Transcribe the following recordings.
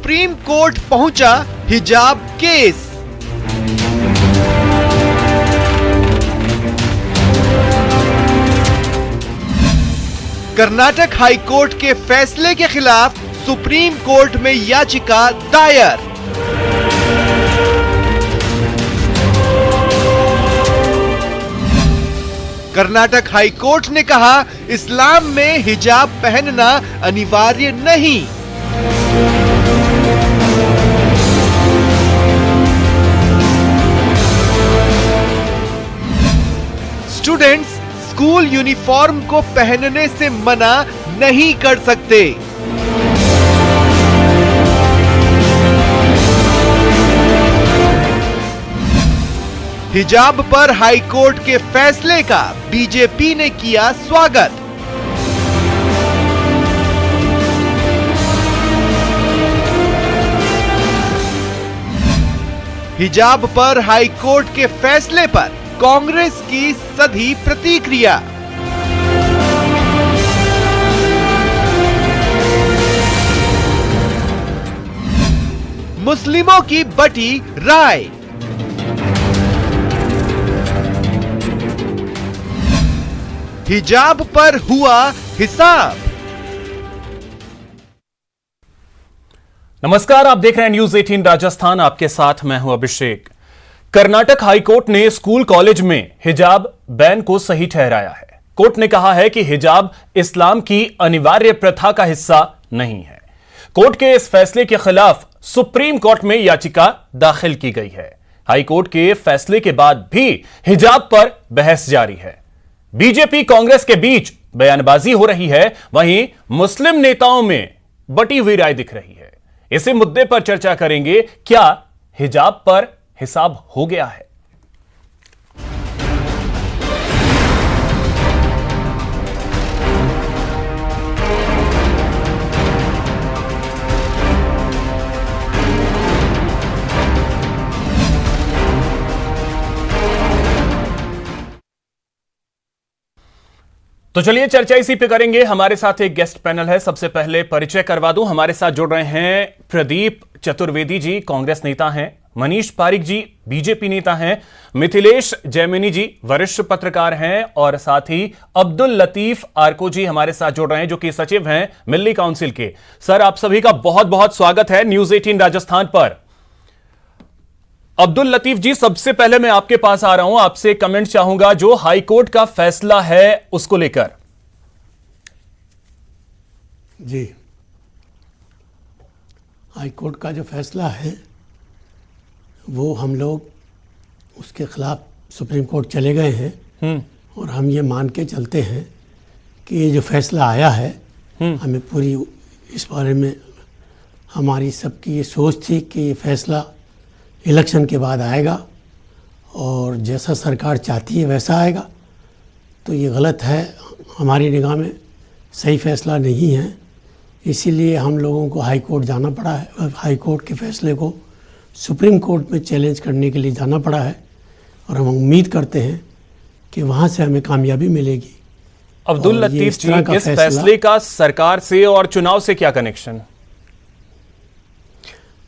Supreme court पहुंचा हिजाब case. Karnataka high court के फैसले के खिलाफ सुप्रीम कोर्ट में याचिका दायर। कर्नाटक हाई कोर्ट ने कहा, इस्लाम में हिजाब पहनना अनिवार्य नहीं। स्टूडेंट्स स्कूल यूनिफॉर्म को पहनने से मना नहीं कर सकते। हिजाब पर हाई कोर्ट के फैसले का बीजेपी ने किया स्वागत। हिजाब पर हाई कोर्ट के फैसले पर कांग्रेस की सधी प्रतिक्रिया। मुस्लिमों की बटी राय। हिजाब पर हुआ हिसाब। नमस्कार, आप देख रहे हैं न्यूज 18 राजस्थान। आपके साथ मैं हूं अभिषेक। कर्नाटक हाई कोर्ट ने स्कूल कॉलेज में हिजाब बैन को सही ठहराया है। कोर्ट ने कहा है कि हिजाब इस्लाम की अनिवार्य प्रथा का हिस्सा नहीं है। कोर्ट के इस फैसले के खिलाफ सुप्रीम कोर्ट में याचिका दाखिल की गई है। हाई कोर्ट के फैसले के बाद भी हिजाब पर बहस जारी है। बीजेपी कांग्रेस के बीच बयानबाजी हो रही है, वहीं मुस्लिम नेताओं में बटी हुई राय दिख रही है। इसी मुद्दे पर चर्चा करेंगे। क्या हिजाब पर हिसाब हो गया है? तो चलिए चर्चा इसी पे करेंगे। हमारे साथ एक गेस्ट पैनल है। सबसे पहले परिचय करवा दूं, हमारे साथ जुड़ रहे हैं प्रदीप चतुर्वेदी जी, कांग्रेस नेता हैं। मनीष पारिक जी, बीजेपी नेता हैं। मिथिलेश जैमिनी जी, वरिष्ठ पत्रकार हैं। और साथ ही अब्दुल लतीफ आर्को जी हमारे साथ जुड़ रहे हैं, जो कि सचिव हैं मिल्ली काउंसिल के। सर, आप सभी का बहुत बहुत स्वागत है न्यूज 18 राजस्थान पर। अब्दुल लतीफ जी, सबसे पहले मैं आपके पास आ रहा हूं, आपसे कमेंट चाहूंगा जो हाई कोर्ट का फैसला है उसको लेकर। जी, हाई कोर्ट का जो फैसला है वो हम लोग उसके खिलाफ सुप्रीम कोर्ट चले गए हैं। और हम ये मान के चलते हैं कि ये जो फैसला आया है, हमें पूरी इस बारे में हमारी सबकी ये सोच थी कि ये फैसला इलेक्शन के बाद आएगा और जैसा सरकार चाहती है वैसा आएगा। तो ये गलत है, हमारी निगाह में सही फैसला नहीं है। इसीलिए हम लोगों को हाई कोर्ट जाना पड़ा है। हाई कोर्ट के फैसले को सुप्रीम कोर्ट में चैलेंज करने के लिए जाना पड़ा है और हम उम्मीद करते हैं कि वहाँ से हमें कामयाबी मिलेगी। अब्दुल लतीफ जी, इस फैसले का सरकार से और चुनाव से क्या कनेक्शन?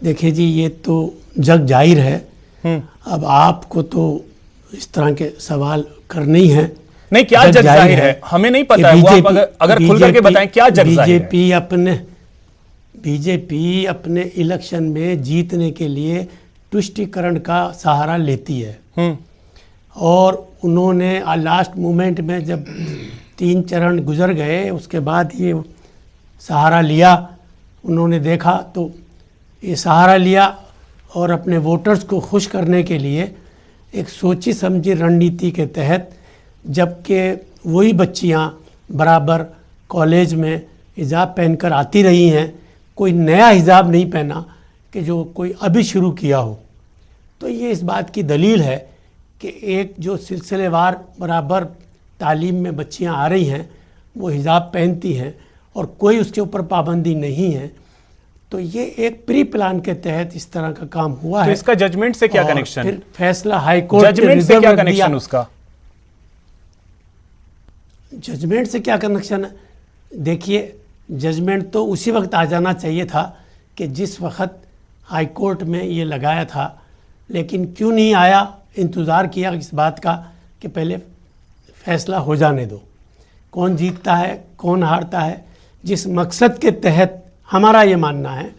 देखिए जी, ये तो जग जाहिर है। अब आपको तो इस तरह के सवाल करने ही हैं। नहीं, क्या जग जाहिर है हमें नहीं पता है। वो आप अगर खुल करके बताएं क्या जग जाहिर है? बीजेपी अपने इलेक्शन में जीतने के लिए तुष्टीकरण का सहारा लेती है। और उन्होंने लास्ट मोमेंट में जब 3 चरण गुजर गए, उसके बाद ये सहारा लिया। उन्होंने देखा तो ये सहारा लिया और अपने वोटर्स को खुश करने के लिए एक सोची समझी रणनीति के तहत, जबकि वही बच्चियां बराबर कॉलेज में हिजाब पहनकर आती रही हैं, कोई नया हिजाब नहीं पहना कि जो कोई अभी शुरू किया हो। तो ये इस बात की दलील है कि एक जो सिलसिलेवार बराबर तालीम में बच्चियां आ रही हैं वो हिजाब पहनती हैं और कोई उसके ऊपर पाबंदी नहीं है। तो ये एक प्री प्लान के तहत इस तरह का काम हुआ है। तो इसका जजमेंट से क्या कनेक्शन? फिर फैसला हाई कोर्ट जजमेंट से क्या कनेक्शन उसका? जजमेंट से क्या कनेक्शन है? देखिए, जजमेंट तो उसी वक्त आ जाना चाहिए था कि जिस वक्त हाई कोर्ट में ये लगाया था, लेकिन क्यों नहीं आया, इंतज़ार किया इस बात का कि पहले फैसला हो जाने दो, कौन जीतता है कौन हारता है। जिस मकसद के तहत, हमारा ये मानना है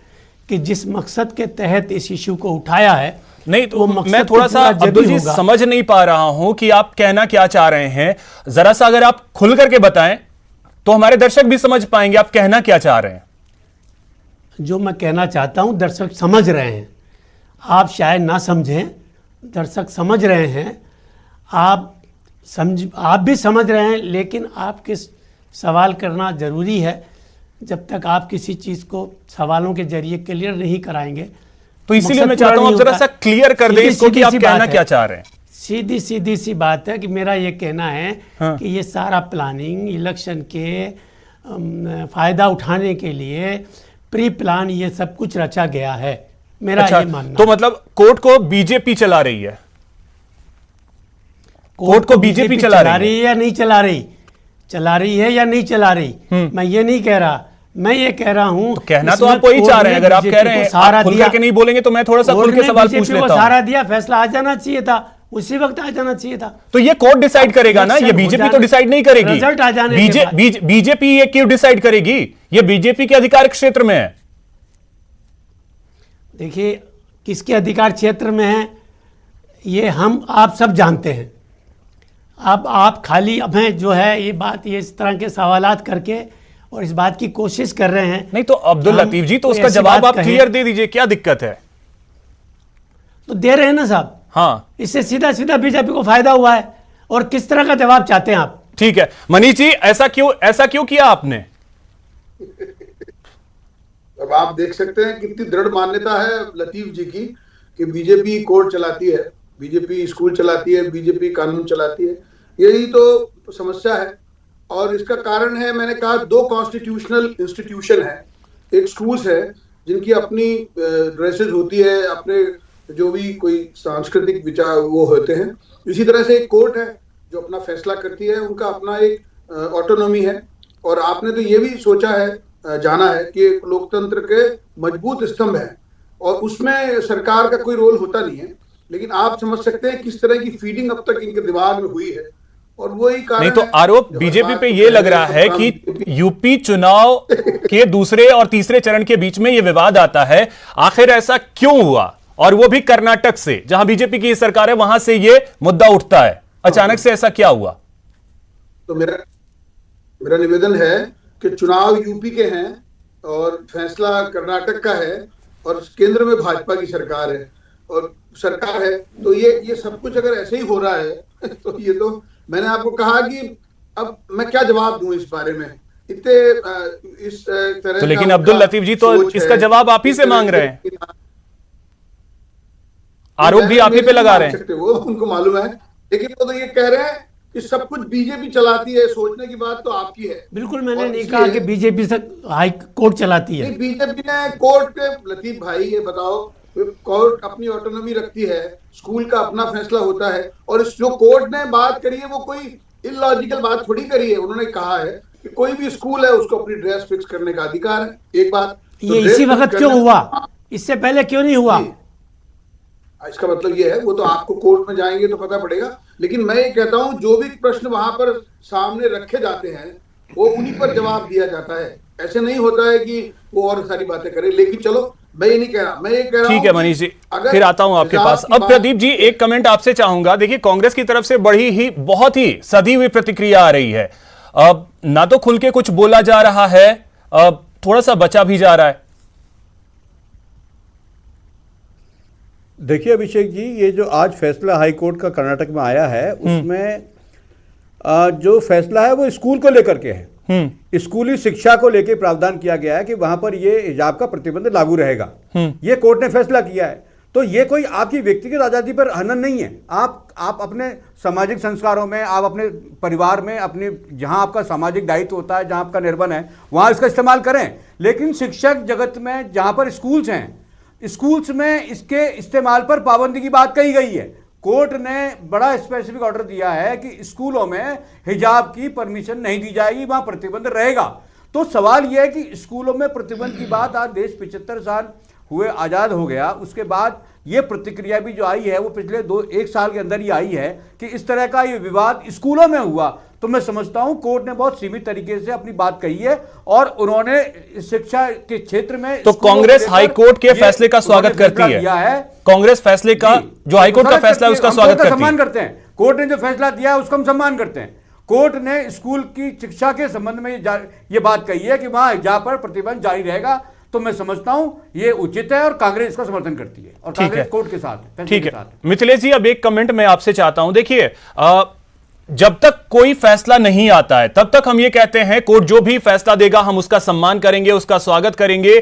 कि जिस मकसद के तहत इस इशू को उठाया है, नहीं तो मैं थोड़ा सा अब्दुल जी समझ नहीं पा रहा हूं कि आप कहना क्या चाह रहे हैं। जरा सा अगर आप खुल करके बताएं तो हमारे दर्शक भी समझ पाएंगे आप कहना क्या चाह रहे हैं। जो मैं कहना चाहता हूं दर्शक समझ रहे हैं, आप शायद ना समझें, दर्शक समझ रहे हैं, आप भी समझ रहे हैं, लेकिन आपके सवाल करना ज़रूरी है। जब तक आप किसी चीज़ को सवालों के जरिए क्लियर नहीं कराएंगे, तो इसीलिए मैं चाहता हूं आप जरा सा क्लियर कर दें इसको कि आप कहना क्या चाह रहे हैं। सीधी सी बात है कि मेरा ये कहना है कि ये सारा प्लानिंग इलेक्शन के फ़ायदा उठाने के लिए प्री प्लान ये सब कुछ रचा गया है, मेरा अच्छा, ये मानना। तो मतलब कोर्ट को बीजेपी चला रही है, कोर्ट को बीजेपी चला रही है या नहीं चला रही, चला रही है या नहीं चला रही, मैं ये नहीं कह रहा, मैं ये कह रहा हूं तो कहना तो आप वही चाह रहे हैं। अगर आप कह रहे हैं आप खुल करके नहीं बोलेंगे तो मैं थोड़ा सा खुल के सवाल पूछ लेता हूं। सहारा दिया, फैसला आ जाना चाहिए था, उसी वक्त आ जाना चाहिए था। तो ये कोर्ट डिसाइड करेगा ना, ये बीजेपी तो डिसाइड नहीं करेगी। रिजल्ट आ जाने बीजेपी ये क्यों डिसाइड करेगी, ये बीजेपी के अधिकार क्षेत्र में है। देखिए किसके अधिकार क्षेत्र में है ये हम आप सब जानते हैं। अब आप खाली हमें जो है ये बात, ये इस तरह के सवालात करके और इस बात की कोशिश कर रहे हैं। नहीं तो अब्दुल लतीफ जी, तो उसका जवाब आप क्लियर दे दीजिए, क्या दिक्कत है। तो दे रहे हैं ना साहब। हाँ, इससे सीधा सीधा बीजेपी को फायदा हुआ है, और किस तरह का जवाब चाहते हैं आप। ठीक है मनीष जी, ऐसा क्यों किया आपने। अब आप देख सकते हैं कितनी दृढ़ मान्यता है लतीफ जी की कि बीजेपी कोर्ट चलाती है, बीजेपी स्कूल चलाती है, बीजेपी कानून चलाती है। यही तो समस्या है, और इसका कारण है, मैंने कहा, दो कॉन्स्टिट्यूशनल इंस्टीट्यूशन है। एक स्कूल्स है जिनकी अपनी ड्रेसेस होती है, अपने जो भी कोई सांस्कृतिक विचार वो होते हैं। इसी तरह से एक कोर्ट है जो अपना फैसला करती है, उनका अपना एक ऑटोनॉमी है। और आपने तो ये भी सोचा है, जाना है कि एक लोकतंत्र के मजबूत स्तंभ है, और उसमें सरकार का कोई रोल होता नहीं है। लेकिन आप समझ सकते हैं किस तरह की फीडिंग अब तक इनके दिमाग में हुई है, और वही कारण नहीं तो आरोप बीजेपी पे ये लग रहा है कि यूपी चुनाव के दूसरे और तीसरे चरण के बीच में ये विवाद आता है। आखिर ऐसा क्यों हुआ, और वो भी कर्नाटक से, जहां बीजेपी की सरकार है, वहां से ये मुद्दा उठता है। अचानक से ऐसा क्या हुआ। तो मेरा निवेदन है कि चुनाव यूपी के हैं और फैसला कर्नाटक का है, और केंद्र में भाजपा की सरकार है और सरकार है। तो ये सब कुछ अगर ऐसे ही हो रहा है तो ये तो मैंने आपको कहा कि अब मैं क्या जवाब दूं इस बारे में, इतने इस तरह। तो लेकिन अब्दुल लतीफ जी तो इसका जवाब आप ही से मांग रहे हैं, आरोप भी आप ही पे लगा रहे हैं। वो उनको मालूम है, लेकिन वो तो ये कह रहे हैं कि सब कुछ बीजेपी चलाती है। सोचने की बात तो आपकी है। बिल्कुल, मैंने नहीं कहा कि बीजेपी से हाई कोर्ट चलाती है। बीजेपी ने कोर्ट के, लतीफ भाई ये बताओ, कोर्ट अपनी ऑटोनॉमी रखती है, स्कूल का अपना फैसला होता है, और जो कोर्ट ने बात करी है वो कोई इलॉजिकल बात थोड़ी करी है। उन्होंने कहा है कि कोई भी स्कूल है उसको अपनी ड्रेस फिक्स करने का अधिकार है। एक बात तो ये इसी वक्त क्यों हुआ, इससे पहले क्यों नहीं हुआ। इसका मतलब ये है, वो तो आपको कोर्ट में जाएंगे तो पता पड़ेगा। लेकिन मैं ये कहता हूं जो भी प्रश्न वहां पर सामने रखे जाते हैं वो उन्हीं पर जवाब दिया जाता है। ऐसे नहीं होता है कि वो और सारी बातें करे। लेकिन चलो, मैं ये नहीं कह रहा, मैं ये कह रहा हूं। ठीक है मनीष जी, फिर आता हूं आपके पास। अब प्रदीप जी, एक कमेंट आपसे चाहूंगा। देखिए, कांग्रेस की तरफ से बहुत ही सधी हुई प्रतिक्रिया आ रही है। अब ना तो खुल के कुछ बोला जा रहा है, अब थोड़ा सा बचा भी जा रहा है। देखिए अभिषेक जी, ये जो आज फैसला हाई कोर्ट का कर्नाटक में आया है, उसमें जो फैसला है वो स्कूल को लेकर के है। स्कूली शिक्षा को लेकर प्रावधान किया गया है कि वहां पर ये हिजाब का प्रतिबंध लागू रहेगा। ये कोर्ट ने फैसला किया है। तो ये कोई आपकी व्यक्तिगत आज़ादी पर हनन नहीं है। आप अपने सामाजिक संस्कारों में, आप अपने परिवार में, अपने जहां आपका सामाजिक दायित्व होता है, जहां आपका निर्बंध है, वहां इसका इस्तेमाल करें। लेकिन शिक्षक जगत में जहां पर स्कूल्स हैं, स्कूल्स में इसके इस्तेमाल पर पाबंदी की बात कही गई है। कोर्ट ने बड़ा स्पेसिफिक ऑर्डर दिया है कि स्कूलों में हिजाब की परमिशन नहीं दी जाएगी, वहां प्रतिबंध रहेगा। तो सवाल यह है कि स्कूलों में प्रतिबंध की बात, आज देश 75 साल हुए आज़ाद हो गया, उसके बाद ये प्रतिक्रिया भी जो आई है वो पिछले 1 साल के अंदर ही आई है कि इस तरह का ये विवाद स्कूलों में हुआ। तो मैं समझता हूं कोर्ट ने बहुत सीमित तरीके से अपनी बात कही है और उन्होंने शिक्षा के क्षेत्र में तो कांग्रेस हाईकोर्ट के फैसले का स्वागत करती है। कांग्रेस फैसले का जो हाईकोर्ट का फैसला है उसका स्वागत करती है। सम्मान करते हैं, कोर्ट ने जो फैसला दिया है उसका हम सम्मान करते हैं। कोर्ट ने स्कूल की शिक्षा के संबंध में ये बात कही है कि वहां हिजाब पर प्रतिबंध जारी रहेगा, तो मैं समझता हूं ये उचित है और कांग्रेस इसका समर्थन करती है और कांग्रेस कोर्ट के साथ। ठीक है मिथिलेश जी, अब एक कमेंट मैं आपसे चाहता हूं। देखिए, जब तक कोई फैसला नहीं आता है तब तक हम ये कहते हैं कोर्ट जो भी फैसला देगा हम उसका सम्मान करेंगे, उसका स्वागत करेंगे,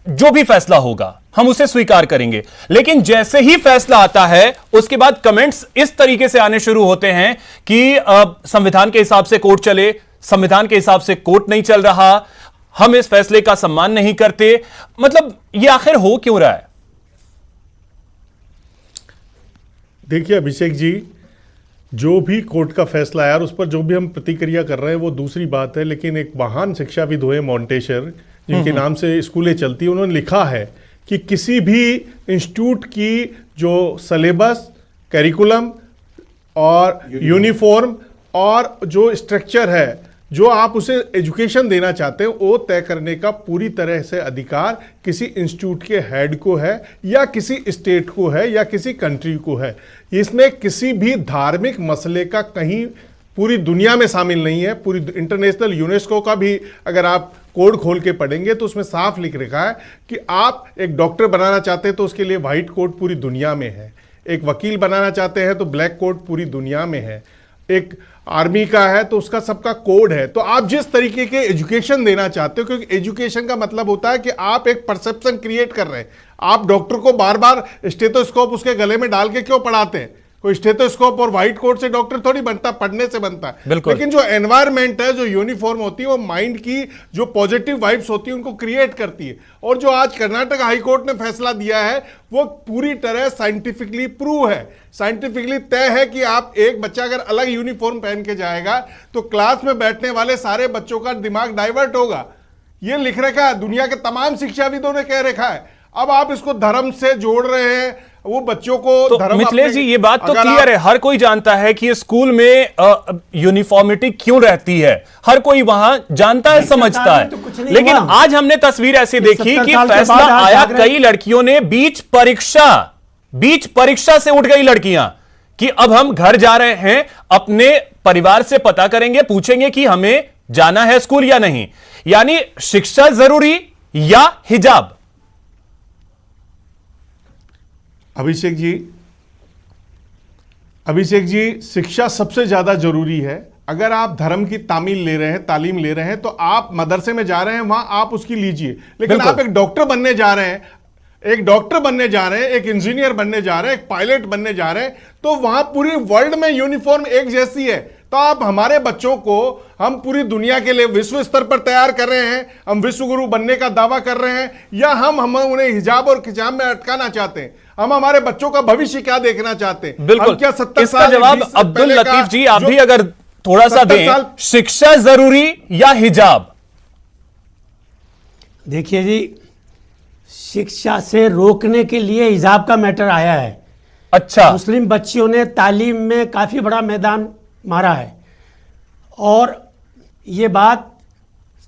जो भी फैसला होगा हम उसे स्वीकार करेंगे। लेकिन जैसे ही फैसला आता है उसके बाद कमेंट्स इस तरीके से आने शुरू होते हैं कि संविधान के हिसाब से कोर्ट चले, संविधान के हिसाब से कोर्ट नहीं चल रहा, हम इस फैसले का सम्मान नहीं करते। मतलब ये आखिर हो क्यों रहा है? देखिए अभिषेक जी, जो भी कोर्ट का फैसला है और उस पर जो भी हम प्रतिक्रिया कर रहे हैं वो दूसरी बात है, लेकिन एक महान शिक्षाविद हुए मॉन्टेसर, जिनके नाम से स्कूलें चलती हैं, उन्होंने लिखा है कि किसी भी इंस्टीट्यूट की जो सिलेबस, करिकुलम और यूनिफॉर्म और जो स्ट्रक्चर है, जो आप उसे एजुकेशन देना चाहते हैं, वो तय करने का पूरी तरह से अधिकार किसी इंस्टीट्यूट के हेड को है या किसी स्टेट को है या किसी कंट्री को है। इसमें किसी भी धार्मिक मसले का कहीं पूरी दुनिया में शामिल नहीं है। पूरी इंटरनेशनल यूनेस्को का भी अगर आप कोड खोल के पढ़ेंगे तो उसमें साफ लिख रखा है कि आप एक डॉक्टर बनाना चाहते हैं तो उसके लिए व्हाइट कोट पूरी दुनिया में है, एक वकील बनाना चाहते हैं तो ब्लैक कोट पूरी दुनिया में है, एक आर्मी का है तो उसका सबका कोड है। तो आप जिस तरीके के एजुकेशन देना चाहते हो, क्योंकि एजुकेशन का मतलब होता है कि आप एक परसेप्शन क्रिएट कर रहे हैं। आप डॉक्टर को बार बार स्टेथोस्कोप उसके गले में डाल के क्यों पढ़ाते हैं? कोई स्टेथोस्कोप और व्हाइट कोट से डॉक्टर थोड़ी बनता, पढ़ने से बनता है। लेकिन जो एनवायरमेंट है, जो यूनिफॉर्म होती है, वो माइंड की जो पॉजिटिव वाइब्स होती है उनको क्रिएट करती है। और जो आज कर्नाटक हाईकोर्ट ने फैसला दिया है वो पूरी तरह साइंटिफिकली प्रूव है, साइंटिफिकली तय है कि आप एक बच्चा अगर अलग यूनिफॉर्म पहन के जाएगा तो क्लास में बैठने वाले सारे बच्चों का दिमाग डाइवर्ट होगा। ये लिख रखा है, दुनिया के तमाम शिक्षाविदों ने कह रखा है। अब आप इसको धर्म से जोड़ रहे हैं, वो बच्चों को तो मिथिलेश जी, ये बात तो क्लियर है, हर कोई जानता है कि स्कूल में यूनिफॉर्मिटी क्यों रहती है, हर कोई वहां जानता है, समझता है। लेकिन आज हमने तस्वीर ऐसी देखी कि फैसला आया, कई लड़कियों ने बीच परीक्षा से उठ गई लड़कियां कि अब हम घर जा रहे हैं, अपने परिवार से पता करेंगे, पूछेंगे कि हमें जाना है स्कूल या नहीं। यानी शिक्षा जरूरी या हिजाब? अभिषेक जी, शिक्षा सबसे ज्यादा जरूरी है। अगर आप धर्म की तालीम ले रहे हैं तो आप मदरसे में जा रहे हैं, वहां आप उसकी लीजिए। लेकिन आप एक डॉक्टर बनने जा रहे हैं, एक इंजीनियर बनने जा रहे हैं, एक पायलट बनने जा रहे हैं, तो वहां पूरी वर्ल्ड में यूनिफॉर्म एक जैसी है। तो आप हमारे बच्चों को हम पूरी दुनिया के लिए विश्व स्तर पर तैयार कर रहे हैं, हम विश्व गुरु बनने का दावा कर रहे हैं, या हम उन्हें हिजाब और खिजाब में अटकाना चाहते हैं? हम हमारे बच्चों का भविष्य क्या देखना चाहते हैं? बिल्कुल, क्या 70 इसका जवाब अब्दुल लतीफ जी आप भी अगर थोड़ा सा दें, शिक्षा जरूरी या हिजाब? देखिए जी, शिक्षा से रोकने के लिए हिजाब का मैटर आया है। अच्छा, मुस्लिम बच्चियों ने तालीम में काफी बड़ा मैदान मारा है और ये बात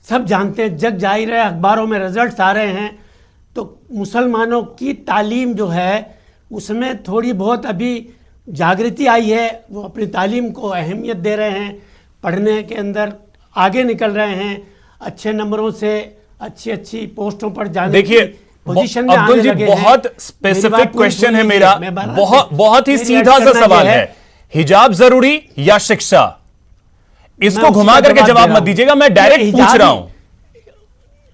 सब जानते हैं, जग जाहिर है, अखबारों में रिजल्ट्स आ रहे हैं। तो मुसलमानों की तालीम जो है उसमें थोड़ी बहुत अभी जागृति आई है, वो अपनी तालीम को अहमियत दे रहे हैं, पढ़ने के अंदर आगे निकल रहे हैं, अच्छे नंबरों से अच्छी पोस्टों पर जाने देखिए पोजीशन में अब्दुल जी, बहुत स्पेसिफिक क्वेश्चन है मेरा, बहुत ही सीधा सा सवाल है, हिजाब जरूरी या शिक्षा? इसको घुमा करके जवाब मत दीजिएगा, मैं डायरेक्ट पूछ रहा हूं।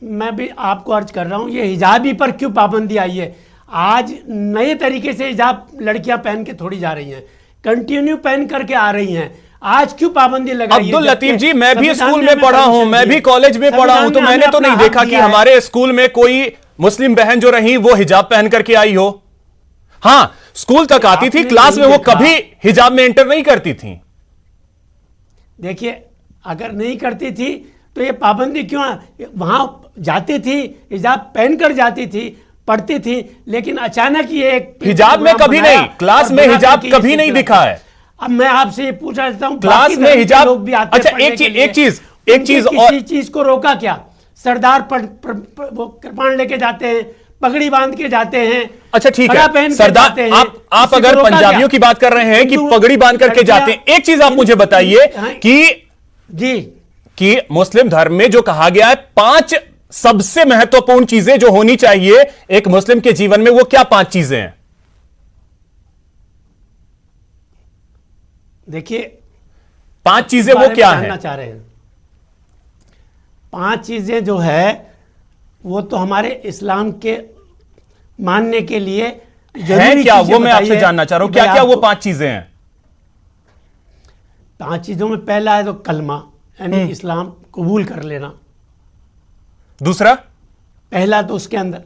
मैं भी आपको अर्ज कर रहा हूं, ये हिजाबी पर क्यों पाबंदी आई है? आज नए तरीके से हिजाब लड़कियां पहन के थोड़ी जा रही हैं, कंटिन्यू पहन करके आ रही हैं। आज क्यों पाबंदी लगाई? अब्दुल लतीफ जी, मैं भी स्कूल में पढ़ा हूं, मैं भी कॉलेज में पढ़ा हूं, तो मैंने तो नहीं देखा कि हमारे स्कूल में कोई मुस्लिम बहन जो रही वो हिजाब पहन करके आई हो। हां, स्कूल तक आती थी, क्लास में वो कभी हिजाब में एंटर नहीं करती थी। देखिए, अगर नहीं करती थी तो ये पाबंदी क्यों वहाँ जाती थी, हिजाब पहनकर जाती थी, पढ़ती थी, लेकिन अचानक ये एक हिजाब में कभी नहीं, क्लास में हिजाब कभी नहीं दिखा है। अब मैं आपसे ये पूछना चाहता हूँ, क्लास में हिजाब, लोग भी आते अच्छा एक चीज और किसी चीज को रोका क्या? सरदार वो कृपाण लेके जाते हैं, पगड़ी बांध के जाते हैं। अच्छा ठीक है सरदार, आप अगर पंजाबियों की बात कर रहे हैं कि पगड़ी बांध करके जाते हैं, एक चीज आप मुझे बताइए कि मुस्लिम धर्म में जो कहा गया है 5 सबसे महत्वपूर्ण चीजें जो होनी चाहिए एक मुस्लिम के जीवन में, वो क्या 5 चीजें हैं? देखिए 5 चीजें वो क्या है? चाह रहे हैं 5 चीजें जो है वो तो हमारे इस्लाम के मानने के लिए है क्या, वो मैं आपसे जानना चाह रहा हूं, क्या क्या वो 5 चीजें हैं? 5 चीजों में पहला है तो कलमा, यानी इस्लाम कबूल कर लेना। दूसरा, पहला तो उसके अंदर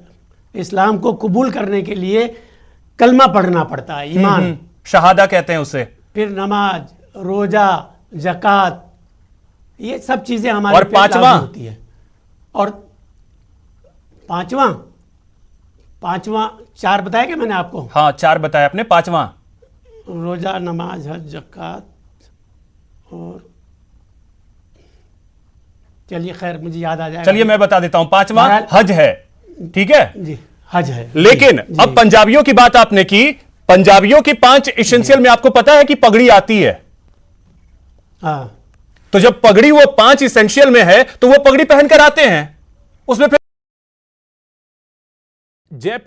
इस्लाम को कबूल करने के लिए कलमा पढ़ना पड़ता है, ईमान, शहादा कहते हैं उसे। फिर नमाज, रोजा, ज़कात, ये सब चीजें हमारे और 5वां होती है। और पांचवा 4 बताया क्या मैंने आपको? हाँ 4 बताया आपने, 5वां रोजा, नमाज, हज, ज़कात, और चलिए खैर मुझे याद आ जाएगा। चलिए मैं बता देता हूं, 5वां हज है, ठीक है जी, हज है। लेकिन जी, अब पंजाबियों की बात आपने की, पंजाबियों की 5 एसेंशियल में आपको पता है कि पगड़ी आती है। हाँ, तो जब पगड़ी वो 5 एसेंशियल में है तो वो पगड़ी पहनकर आते हैं उसमें। फिर जयपुर